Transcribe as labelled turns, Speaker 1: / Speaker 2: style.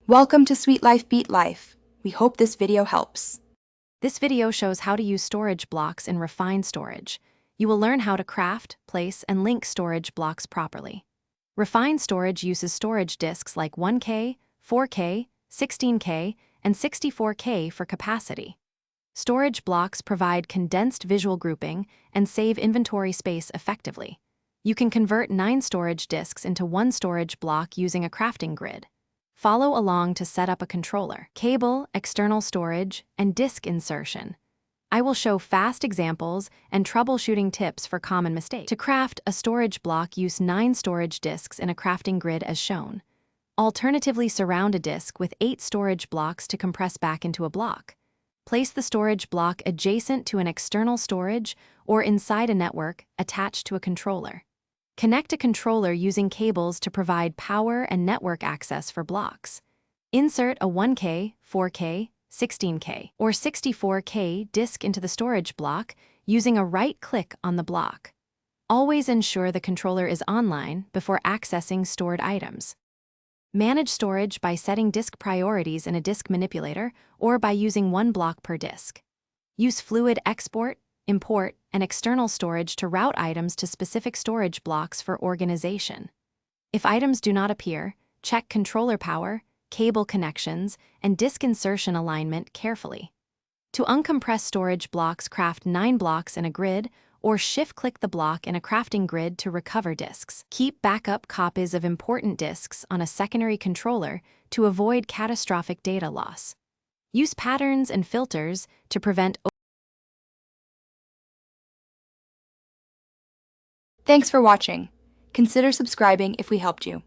Speaker 1: Welcome to Sweet Life Beat Life. We hope this video helps.
Speaker 2: This video shows how to use storage blocks in Refine Storage. You will learn how to craft, place, and link storage blocks properly. Refine Storage uses storage disks like 1K, 4K, 16K, and 64K for capacity. Storage blocks provide condensed visual grouping and save inventory space effectively. You can convert 9 storage disks into one storage block using a crafting grid. Follow along to set up a controller, cable, external storage, and disk insertion. I will show fast examples and troubleshooting tips for common mistakes. To craft a storage block, use 9 storage disks in a crafting grid as shown. Alternatively, surround a disk with 8 storage blocks to compress back into a block. Place the storage block adjacent to an external storage or inside a network attached to a controller. Connect a controller using cables to provide power and network access for blocks. Insert a 1K, 4K, 16K, or 64K disk into the storage block using a right-click on the block. Always ensure the controller is online before accessing stored items. Manage storage by setting disk priorities in a disk manipulator or by using one block per disk. Use fluid export, import, and external storage to route items to specific storage blocks for organization. If items do not appear, check controller power, cable connections, and disk insertion alignment carefully. To uncompress storage blocks, craft 9 blocks in a grid, or shift-click the block in a crafting grid to recover disks. Keep backup copies of important disks on a secondary controller to avoid catastrophic data loss. Use patterns and filters to prevent.
Speaker 1: Thanks for watching. Consider subscribing if we helped you.